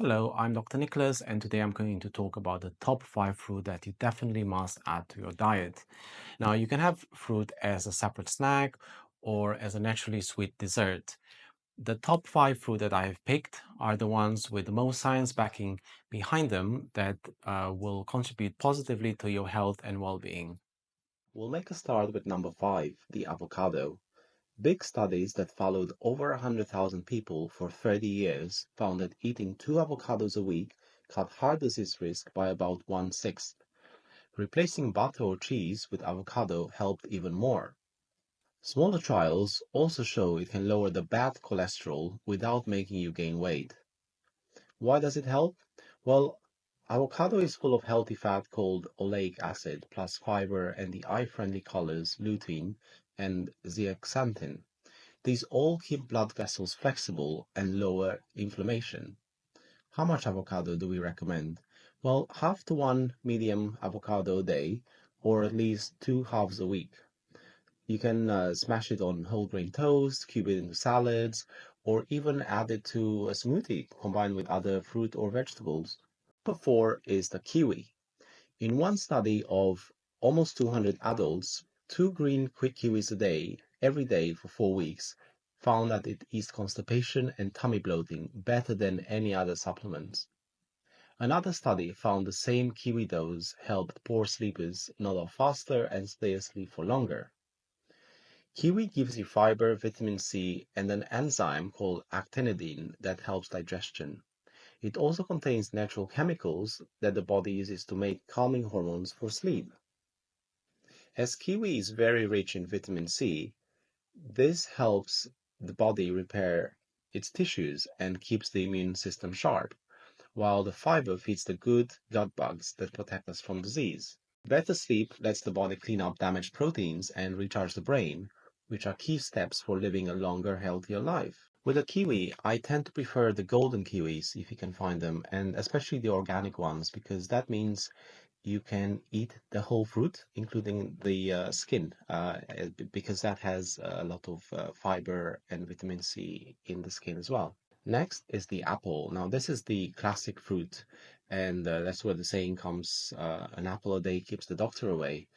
Hello, I'm Dr. Nicholas, and today I'm going to talk about the top 5 fruit that you definitely must add to your diet. Now, you can have fruit as a separate snack or as a naturally sweet dessert. The top 5 fruit that I have picked are the ones with the most science backing behind them that will contribute positively to your health and well-being. We'll make a start with number 5, the avocado. Big studies that followed over 100,000 people for 30 years found that eating 2 avocados a week cut heart disease risk by about 1/6. Replacing butter or cheese with avocado helped even more. Smaller trials also show it can lower the bad cholesterol without making you gain weight. Why does it help? Well, avocado is full of healthy fat called oleic acid, plus fiber and the eye-friendly colors lutein and zeaxanthin. These all keep blood vessels flexible and lower inflammation. How much avocado do we recommend? Well, half to one medium avocado a day, or at least 2 halves a week. You can smash it on whole grain toast, cube it into salads, or even add it to a smoothie combined with other fruit or vegetables. Number 4 is the kiwi. In one study of almost 200 adults, 2 green quick kiwis a day, every day for 4 weeks, found that it eased constipation and tummy bloating better than any other supplements. Another study found the same kiwi dose helped poor sleepers nod off faster and stay asleep for longer. Kiwi gives you fiber, vitamin C, and an enzyme called actinidine that helps digestion. It also contains natural chemicals that the body uses to make calming hormones for sleep. As kiwi is very rich in vitamin C, this helps the body repair its tissues and keeps the immune system sharp, while the fiber feeds the good gut bugs that protect us from disease. Better sleep lets the body clean up damaged proteins and recharge the brain, which are key steps for living a longer, healthier life. With a kiwi, I tend to prefer the golden kiwis if you can find them, and especially the organic ones, because that means you can eat the whole fruit, including the skin, because that has a lot of fiber and vitamin C in the skin as well. Next is the apple. Now, this is the classic fruit, and that's where the saying comes, an apple a day keeps the doctor away.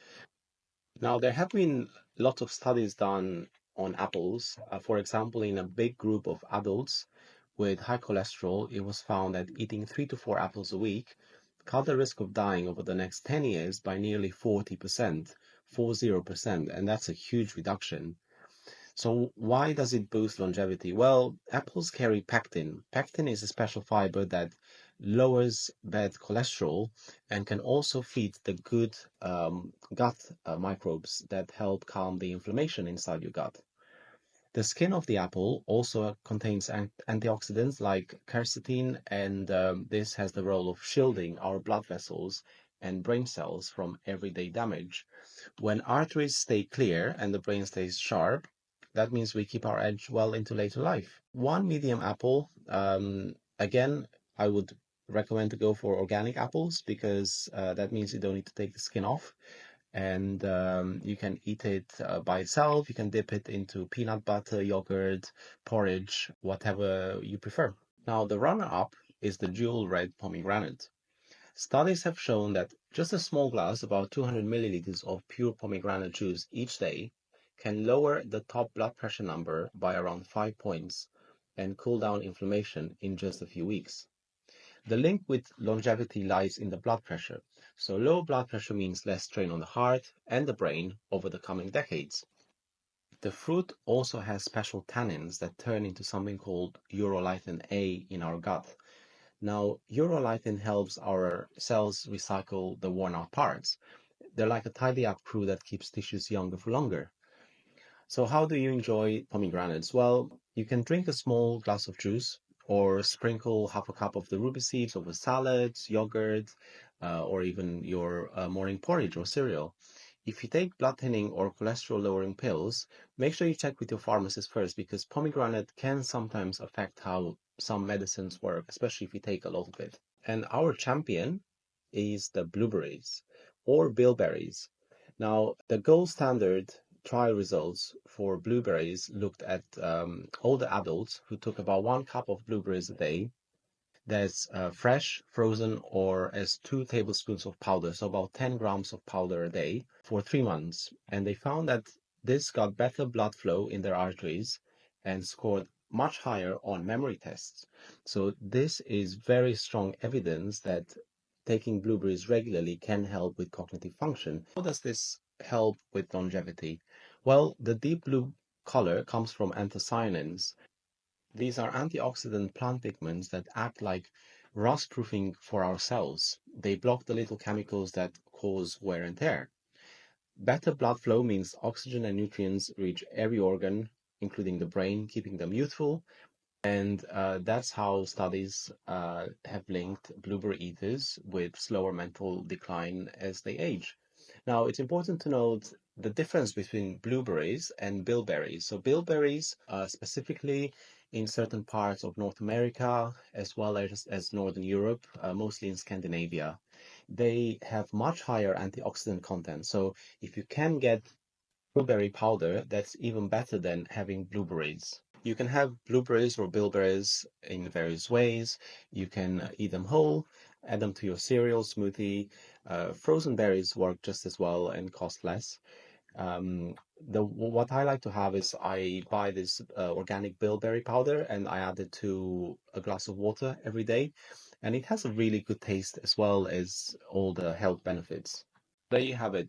Now, there have been lots of studies done on apples. For example, in a big group of adults with high cholesterol, it was found that eating 3 to 4 apples a week cut the risk of dying over the next 10 years by nearly 40%, 40%, and that's a huge reduction. So why does it boost longevity? Well, apples carry pectin. Pectin is a special fiber that lowers bad cholesterol and can also feed the good gut microbes that help calm the inflammation inside your gut. The skin of the apple also contains antioxidants like quercetin, and this has the role of shielding our blood vessels and brain cells from everyday damage. When arteries stay clear and the brain stays sharp, that means we keep our edge well into later life. One medium apple, again, I would recommend to go for organic apples because that means you don't need to take the skin off and you can eat it by itself. You can dip it into peanut butter, yogurt, porridge, whatever you prefer. Now, the runner-up is the jewel red pomegranate. Studies have shown that just a small glass, about 200 milliliters of pure pomegranate juice each day, can lower the top blood pressure number by around 5 points and cool down inflammation in just a few weeks. The link with longevity lies in the blood pressure. So low blood pressure means less strain on the heart and the brain over the coming decades. The fruit also has special tannins that turn into something called urolithin A in our gut. Now, urolithin helps our cells recycle the worn out parts. They're like a tidy up crew that keeps tissues younger for longer. So, how do you enjoy pomegranates? Well, you can drink a small glass of juice or sprinkle half a cup of the ruby seeds over salads, yogurt, or even your morning porridge or cereal. If you take blood thinning or cholesterol lowering pills, make sure you check with your pharmacist first because pomegranate can sometimes affect how some medicines work, especially if you take a lot of it. And our champion is the blueberries or bilberries. Now, the gold standard trial results for blueberries looked at older adults who took about 1 cup of blueberries a day. That's fresh, frozen, or as 2 tablespoons of powder, so about 10 grams of powder a day for 3 months. And they found that this got better blood flow in their arteries and scored much higher on memory tests. So this is very strong evidence that taking blueberries regularly can help with cognitive function. How does this help with longevity? Well, the deep blue color comes from anthocyanins. These are antioxidant plant pigments that act like rust-proofing for our cells. They block the little chemicals that cause wear and tear. Better blood flow means oxygen and nutrients reach every organ, including the brain, keeping them youthful. And that's how studies have linked blueberry eaters with slower mental decline as they age. Now, it's important to note the difference between blueberries and bilberries. So, bilberries, specifically in certain parts of North America, as well as Northern Europe, mostly in Scandinavia, they have much higher antioxidant content. So, if you can get blueberry powder, that's even better than having blueberries. You can have blueberries or bilberries in various ways. You can eat them whole, add them to your cereal, smoothie. Frozen berries work just as well and cost less. What I like to have is I buy this organic bilberry powder and I add it to a glass of water every day, and it has a really good taste as well as all the health benefits. There you have it.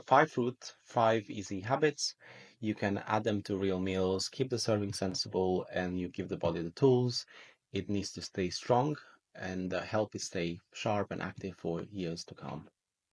5 fruit, 5 easy habits. You can add them to real meals, keep the serving sensible, and you give the body the tools. It needs to stay strong and help it stay sharp and active for years to come.